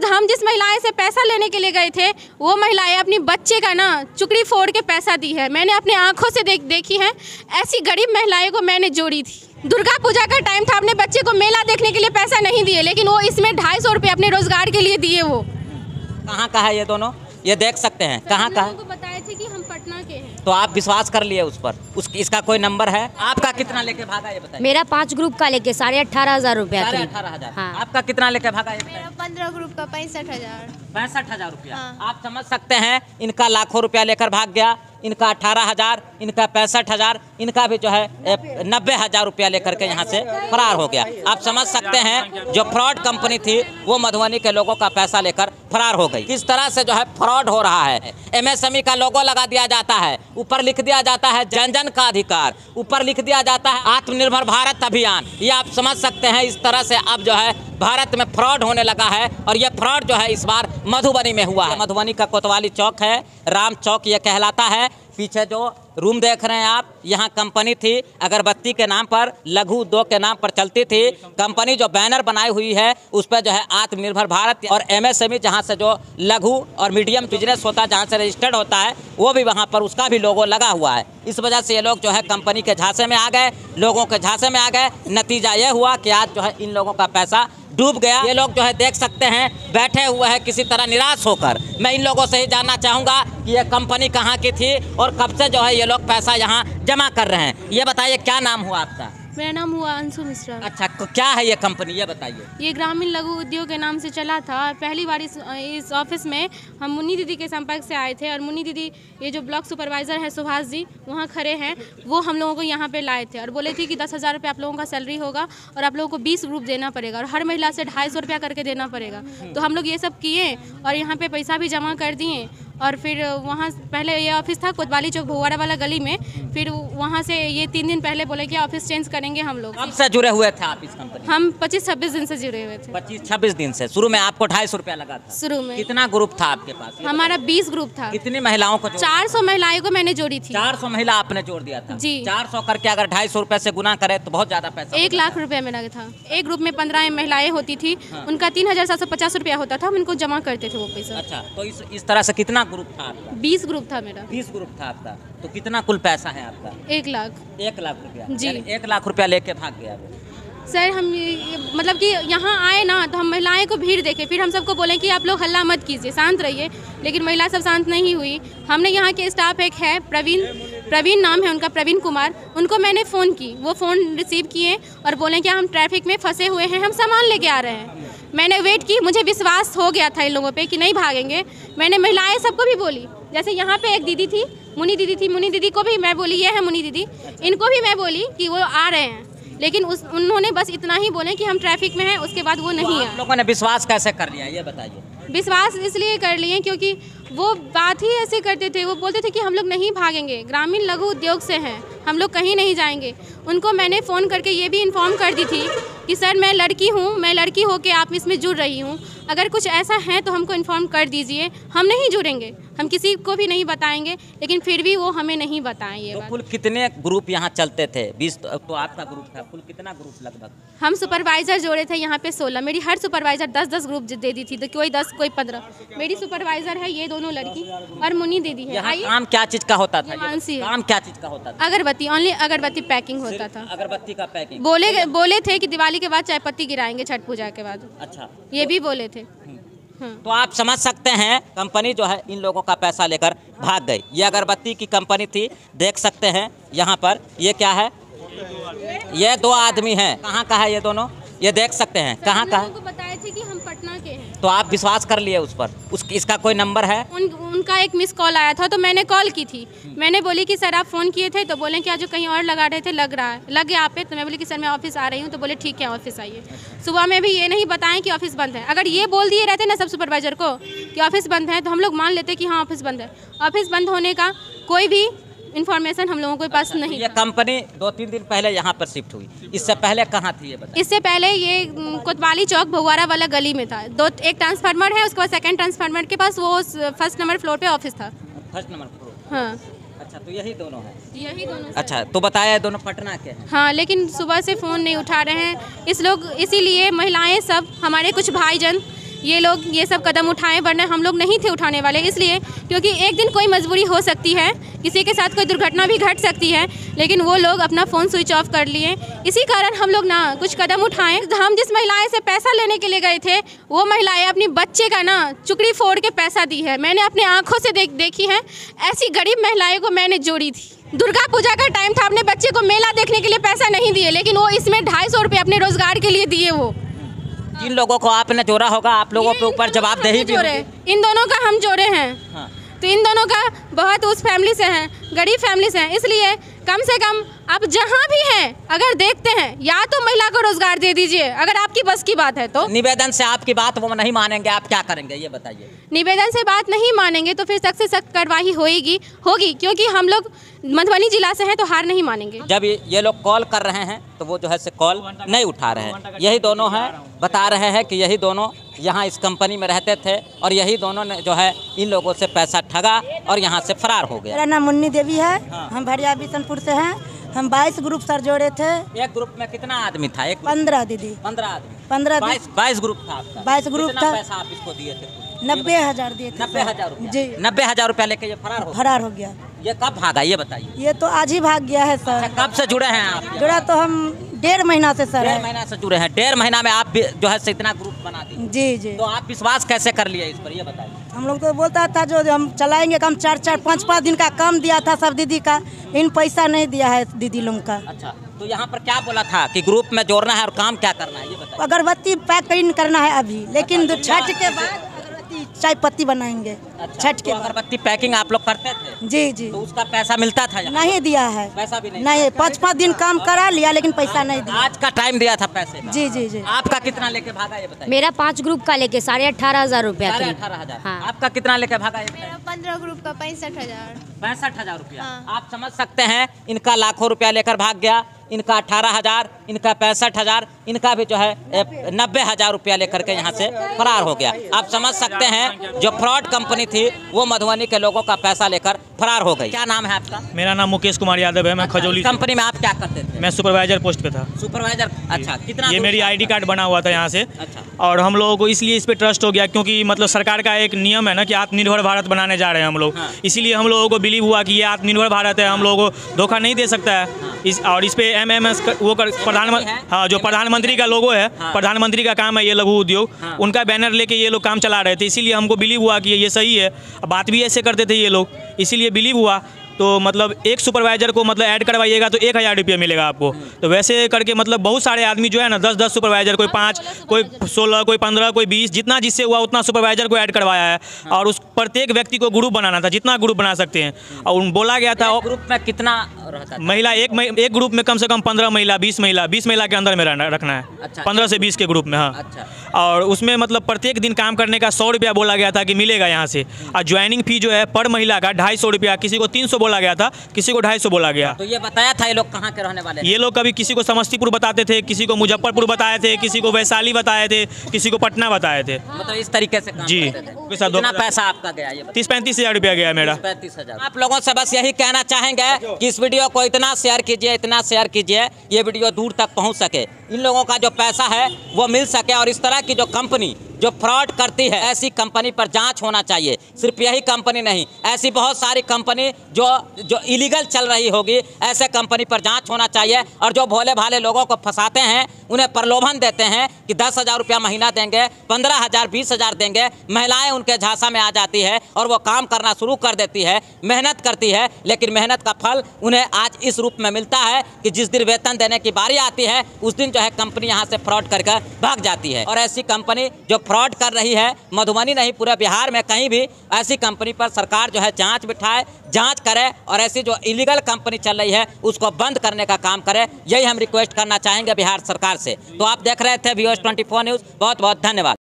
हम जिस महिलाएं से पैसा लेने के लिए गए थे वो महिलाएं अपनी बच्चे का ना चुकड़ी फोड़ के पैसा दी है। मैंने अपनी आंखों से देखी है। ऐसी गरीब महिलाएं को मैंने जोड़ी थी। दुर्गा पूजा का टाइम था, अपने बच्चे को मेला देखने के लिए पैसा नहीं दिए, लेकिन वो इसमें 250 रुपये अपने रोजगार के लिए दिए। वो कहाँ का है ये दोनों, ये देख सकते हैं कहाँ का है। बताए थे कि हम पटना के हैं, तो आप विश्वास कर लिए उस पर, इसका कोई नंबर है? आपका कितना लेके भागा ये बताइए। मेरा 5 ग्रुप का लेके 18,500 रुपया। 18,500। हाँ। आपका कितना लेके भागा ये बताइए। 15 ग्रुप का 65,000। 65,000 रुपया। आप समझ सकते हैं, इनका लाखों रुपया लेकर भाग गया, इनका 18,000, इनका 65,000, इनका भी जो है 90,000 रुपया लेकर के यहाँ से फरार हो गया। आप समझ सकते हैं, जो फ्रॉड कंपनी थी वो मधुबनी के लोगों का पैसा लेकर फरार हो गई। किस तरह से जो है फ्रॉड हो रहा है। MSME का लोगो लगा दिया जाता है, ऊपर लिख दिया जाता है जन जन का अधिकार, ऊपर लिख दिया जाता है आत्मनिर्भर भारत अभियान। ये आप समझ सकते हैं, इस तरह से अब जो है भारत में फ्रॉड होने लगा है। और ये फ्रॉड जो है इस बार मधुबनी में हुआ है। मधुबनी का कोतवाली चौक है, राम चौक ये कहलाता है। पीछे जो रूम देख रहे हैं आप, यहाँ कंपनी थी अगरबत्ती के नाम पर, लघु उद्योग के नाम पर चलती थी। कंपनी जो बैनर बनाई हुई है उस पर जो है आत्मनिर्भर भारत और MSME जहाँ से जो लघु और मीडियम बिजनेस होता है, जहाँ से रजिस्टर्ड होता है, वो भी वहाँ पर उसका भी लोगो लगा हुआ है। इस वजह से ये लोग जो है कंपनी के झांसे में आ गए, लोगों के झांसे में आ गए। नतीजा ये हुआ कि आज जो है इन लोगों का पैसा डूब गया। ये लोग जो है देख सकते हैं बैठे हुए हैं किसी तरह निराश होकर। मैं इन लोगों से ही जानना चाहूँगा कि ये कंपनी कहाँ की थी और कब से जो है ये लोग पैसा यहाँ जमा कर रहे हैं। ये बताइए क्या नाम हुआ आपका? मेरा नाम हुआ अंशु मिश्रा। अच्छा, क्या है ये कंपनी, ये बताइए। ये ग्रामीण लघु उद्योग के नाम से चला था। पहली बार इस ऑफिस में हम मुन्नी दीदी के संपर्क से आए थे और मुन्नी दीदी, ये जो ब्लॉक सुपरवाइज़र है सुभाष जी वहाँ खड़े हैं, वो हम लोगों को यहाँ पे लाए थे और बोले थे कि 10,000 रुपये आप लोगों का सैलरी होगा और आप लोगों को 20 ग्रुप देना पड़ेगा और हर महिला से 250 रुपया करके देना पड़ेगा। तो हम लोग ये सब किए और यहाँ पे पैसा भी जमा कर दिए। और फिर वहाँ पहले ये ऑफिस था कोतवाली चौक भगवाड़ा वाला गली में, फिर वहाँ से ये 3 दिन पहले बोले कि ऑफिस चेंज करेंगे हम लोग। कब से जुड़े हुए थे आप इस कंपनी? हम 25-26 दिन से जुड़े हुए थे। 25-26 दिन से। शुरू में आपको 250 रुपया लगा था? शुरू में। कितना ग्रुप था आपके पास? हमारा 20 ग्रुप था। कितनी महिलाओं को? 400 महिलाओं को मैंने जोड़ी थी। 400 महिला आपने जोड़ दिया था जी। 400 करके अगर 250 रुपए से गुना करे तो बहुत ज्यादा पैसा। 1 लाख रुपए में लगा था। एक ग्रुप में 15 महिलाएं होती थी। हाँ। उनका 3,750 रुपया होता था, हम इनको जमा करते थे वो पैसा। अच्छा, तो इस तरह से कितना ग्रुप था आपका? 20 ग्रुप था मेरा। 20 ग्रुप था आपका। तो कितना कुल पैसा है आपका? 1 लाख। 1 लाख रुपया जी। 1 लाख रुपया लेके भाग गया वो। सर हम मतलब कि यहाँ आए ना तो हम महिलाएं को भीड़ देखे, फिर हम सबको बोले कि आप लोग हल्ला मत कीजिए, शांत रहिए, लेकिन महिला सब शांत नहीं हुई। हमने यहाँ के स्टाफ एक है प्रवीण नाम है उनका, प्रवीण कुमार, उनको मैंने फ़ोन की, वो फ़ोन रिसीव किए और बोले कि हम ट्रैफिक में फंसे हुए हैं, हम सामान लेके आ रहे हैं। मैंने वेट की, मुझे विश्वास हो गया था इन लोगों पे कि नहीं भागेंगे। मैंने महिलाएं सबको भी बोली, जैसे यहाँ पे एक दीदी थी, मुन्नी दीदी को भी मैं बोली, ये है मुन्नी दीदी, इनको भी मैं बोली कि वो आ रहे हैं, लेकिन उन्होंने बस इतना ही बोले कि हम ट्रैफिक में हैं, उसके बाद वो नहीं आए। आप लोगों ने विश्वास कैसे कर लिया ये बताइए? विश्वास इसलिए कर लिए क्योंकि वो बात ही ऐसे करते थे, वो बोलते थे कि हम लोग नहीं भागेंगे, ग्रामीण लघु उद्योग से हैं, हम लोग कहीं नहीं जाएंगे। उनको मैंने फ़ोन करके ये भी इन्फॉर्म कर दी थी कि सर मैं लड़की हूँ, मैं लड़की होकर आप इसमें जुड़ रही हूँ, अगर कुछ ऐसा है तो हमको इन्फॉर्म कर दीजिए, हम नहीं जुड़ेंगे, हम किसी को भी नहीं बताएंगे। लेकिन फिर भी वो हमें नहीं बताएं ये बात। कुल कितने ग्रुप यहाँ चलते थे? 20 तो आपका ग्रुप था, कुल कितना ग्रुप लगभग? हम सुपरवाइज़र जोड़े थे यहाँ पे 16, मेरी हर सुपरवाइज़र 10-10 ग्रुप दे दी थी, तो कोई 10 कोई 15। मेरी सुपरवाइज़र है ये दोनों लड़की और मुन्नी दीदी है। काम क्या चीज़ का होता था? काम क्या चीज़ का होता था? अगरबत्ती, ओनली अगरबत्ती पैकिंग होता था। अगरबत्ती का पैकिंग। बोले थे कि दिवाली के बाद चाय पत्ती गिराएंगे छठ पूजा के बाद। अच्छा, ये भी बोले थे। तो आप समझ सकते हैं कंपनी जो है इन लोगों का पैसा लेकर भाग गई। ये अगरबत्ती की कंपनी थी, देख सकते हैं यहाँ पर। ये क्या है? ये 2 आदमी हैं। कहाँ का है ये दोनों? ये देख सकते हैं कहाँ का है। बताए थे कि हम पटना के हैं। तो आप विश्वास कर लिए उस पर? इसका कोई नंबर है? उनका एक मिस कॉल आया था तो मैंने कॉल की थी। मैंने बोली कि सर आप फ़ोन किए थे, तो बोले कि आज कहीं और लगा रहे थे, लग गया आप पे। तो मैं बोली कि सर मैं ऑफिस आ रही हूँ, तो बोले ठीक है ऑफिस आइए। सुबह में भी ये नहीं बताएं कि ऑफिस बंद है। अगर ये बोल दिए रहते ना सब सुपरवाइजर को कि ऑफिस बंद है, तो हम लोग मान लेते कि हाँ ऑफिस बंद है। ऑफिस बंद होने का कोई भी इन्फॉर्मेशन हम लोगों के पास नहीं। ये कंपनी 2-3 दिन पहले यहाँ पर शिफ्ट हुई, इससे पहले कहाँ थी ये बताइए? इससे पहले ये कोतवाली चौक भगवाड़ा वाला गली में था। एक ट्रांसफार्मर है, उसके बाद सेकंड ट्रांसफार्मर के पास वो फर्स्ट नंबर फ्लोर पे ऑफिस था। First number floor? हाँ। अच्छा, तो यही दोनों है? यही दोनों। अच्छा, तो बताया दोनों पटना के हैं? हाँ, लेकिन सुबह से फ़ोन नहीं उठा रहे हैं इसीलिए महिलाएं सब, हमारे कुछ भाईजन ये लोग ये सब कदम उठाएं, वरना हम लोग नहीं थे उठाने वाले। इसलिए क्योंकि एक दिन कोई मजबूरी हो सकती है, किसी के साथ कोई दुर्घटना भी घट सकती है, लेकिन वो लोग अपना फ़ोन स्विच ऑफ कर लिए। इसी कारण हम लोग ना कुछ कदम उठाएं। हम जिस महिलाएं से पैसा लेने के लिए गए थे, वो महिलाएं अपनी बच्चे का ना चुकड़ी फोड़ के पैसा दी है। मैंने अपने आँखों से देखी है, ऐसी गरीब महिलाएं को मैंने जोड़ी थी। दुर्गा पूजा का टाइम था, अपने बच्चे को मेला देखने के लिए पैसा नहीं दिए, लेकिन वो इसमें 250 रुपये अपने रोजगार के लिए दिए। वो जिन लोगों को आपने जोड़ा होगा, आप लोगों के ऊपर जवाबदेही भी होगी। इन दोनों का हम जोड़े हैं। हाँ। तो इन दोनों का बहुत उस फैमिली से हैं, गरीब फैमिली से हैं। इसलिए कम से कम आप जहाँ भी हैं, अगर देखते हैं, या तो महिला को रोजगार दे दीजिए, अगर आपकी बस की बात है तो। निवेदन से आपकी बात वो नहीं मानेंगे, आप क्या करेंगे ये बताइए? निवेदन से बात नहीं मानेंगे तो फिर सख्त से सख्त कार्रवाई होगी, क्योंकि हम लोग मधुबनी जिला से हैं तो हार नहीं मानेंगे। जब ये लोग कॉल कर रहे हैं तो वो जो है से कॉल नहीं उठा रहे हैं। यही दोनों हैं, बता रहे हैं कि यही दोनों यहाँ इस कंपनी में रहते थे और यही दोनों ने जो है इन लोगों से पैसा ठगा और यहाँ से फरार हो गया। मेरा नाम मुन्नी देवी है। हम भरिया बिशनपुर से हैं। हम 22 ग्रुप सर जोड़े थे। एक ग्रुप में कितना आदमी था? 15 दीदी। 15 आदमी। 22 ग्रुप था आपका। 22 ग्रुप कितना था। पैसा आप इसको दिए थे? 90,000 दिए थे। 90,000 रुपया? जी। 90,000 रुपया लेके ये फरार हो गया। ये कब भागा ये बताइए? ये तो आज ही भाग गया है सर। कब से जुड़े हैं आप? जुड़ा तो हम 1.5 महीना से सर। 1.5 महीना से जुड़े हैं। 1.5 महीना में आप भी जो है से इतना ग्रुप बना दिए? जी जी। तो आप विश्वास कैसे कर लिए इस पर ये बताइए? हम लोग तो बोलता था जो हम चलाएंगे, कम 4-4 5-5 दिन का काम दिया था सब दीदी का, इन पैसा नहीं दिया है दीदी लोग का। अच्छा, तो यहाँ पर क्या बोला था कि ग्रुप में जोड़ना है और काम क्या करना है ये बताइए? अगरबत्ती पैकिंग करना है अभी, लेकिन छठ के बाद चाय पत्ती बनाएंगे। अच्छा, छठ के तो अगरबत्ती पैकिंग आप लोग करते थे? जी जी। तो उसका पैसा मिलता था? नहीं दिया है। पैसा भी नहीं 5-5 दिन काम करा लिया, लेकिन पैसा नहीं दिया। आज का टाइम दिया था पैसे का? जी जी जी। आपका कितना लेके भागा ये बताइए? मेरा 5 ग्रुप का लेके 18,500 रुपया। 18,500। हाँ। आपका कितना लेके भागा ये बताइए? 15 ग्रुप का 65,000। 65,000 रुपया। हाँ। आप समझ सकते हैं, इनका लाखों रुपया लेकर भाग गया, इनका 18,000, इनका 65,000, इनका भी जो है 90,000 रुपया लेकर के यहाँ से फरार हो गया। आप समझ सकते हैं, जो फ्रॉड कंपनी थी वो मधुबनी के लोगों का पैसा लेकर फरार हो गई। क्या नाम है आपका? मेरा नाम मुकेश कुमार यादव है। मैं खजौली कंपनी में आप क्या करते थे? मैं सुपरवाइजर पोस्ट पे था। सुपरवाइजर। अच्छा, कितना? ये मेरी आईडी कार्ड बना हुआ था यहाँ से। अच्छा। और हम लोगों को इसलिए इस पे ट्रस्ट हो गया, क्योंकि मतलब सरकार का एक नियम है ना कि आत्मनिर्भर भारत बनाने जा रहे हैं हम लोग। हाँ। इसीलिए हम लोगों को बिलीव हुआ कि ये आत्मनिर्भर भारत है, हम लोगों को धोखा नहीं दे सकता है। हाँ। और इस पे MMS प्रधानमंत्री, हाँ, जो प्रधानमंत्री का लोगो है, हाँ। प्रधानमंत्री का काम है ये लघु उद्योग, हाँ। उनका बैनर लेके ये लोग काम चला रहे थे। इसीलिए हमको बिलीव हुआ कि ये सही है। बात भी ऐसे करते थे ये लोग, इसीलिए बिलीव हुआ। तो मतलब एक सुपरवाइजर को मतलब ऐड करवाइएगा तो 1,000 रुपया मिलेगा आपको। तो वैसे करके मतलब बहुत सारे आदमी जो है ना, 10-10 सुपरवाइजर, कोई 5, कोई 16, कोई 15, कोई 20, जितना जिससे हुआ उतना सुपरवाइजर को ऐड करवाया है। और उस प्रत्येक व्यक्ति को ग्रुप बनाना था, जितना ग्रुप बना सकते हैं। और बोला गया था ग्रुप में कितना रहता था? महिला एक ग्रुप में कम से कम 15 महिला, 20 महिला के अंदर में रखना है। अच्छा। 15 से 20 के ग्रुप में। हाँ। अच्छा। और उसमें मतलब प्रत्येक दिन काम करने का 100 रुपया बोला गया था कि मिलेगा यहाँ से। और ज्वाइनिंग फी जो है पर महिला का 250 रुपया, किसी को 300 बोला गया था, किसी को 250 बोला गया। तो ये बताया था ये लोग कहाँ के रहने वाले हैं? ये लोग कभी किसी को समस्तीपुर बताते थे, किसी को मुजफ्फरपुर बताए थे, किसी को वैशाली बताए थे, किसी को पटना बताए थे। मतलब इस तरीके से काम जी। करते थे। कितना पैसा आपका गया ये? 30-35 हज़ार रुपया गया मेरा। 35,000। आप लोगों से बस यही कहना चाहेंगे कि इस वीडियो को इतना शेयर कीजिए, इतना शेयर कीजिए, ये वीडियो दूर तक पहुंच सके, इन लोगों का जो पैसा है वो मिल सके। और इस तरह की जो कंपनी जो फ्रॉड करती है, ऐसी कंपनी पर जांच होना चाहिए। सिर्फ यही कंपनी नहीं, ऐसी बहुत सारी कंपनी जो इलीगल चल रही होगी, ऐसे कंपनी पर जांच होना चाहिए। और जो भोले भाले लोगों को फंसाते हैं, उन्हें प्रलोभन देते हैं कि 10,000 रुपया महीना देंगे, 15,000, 20,000 देंगे। महिलाएं उनके झांसा में आ जाती है और वो काम करना शुरू कर देती है, मेहनत करती है, लेकिन मेहनत का फल उन्हें आज इस रूप में मिलता है कि जिस दिन वेतन देने की बारी आती है, उस दिन जो है कंपनी यहाँ से फ्रॉड करके भाग जाती है। और ऐसी कंपनी जो फ्रॉड कर रही है, मधुबनी नहीं पूरे बिहार में कहीं भी ऐसी कंपनी पर सरकार जो है जांच बिठाए, जांच करे और ऐसी जो इलीगल कंपनी चल रही है उसको बंद करने का काम करे। यही हम रिक्वेस्ट करना चाहेंगे बिहार सरकार से। तो आप देख रहे थे VOS 24 न्यूज़। बहुत बहुत धन्यवाद।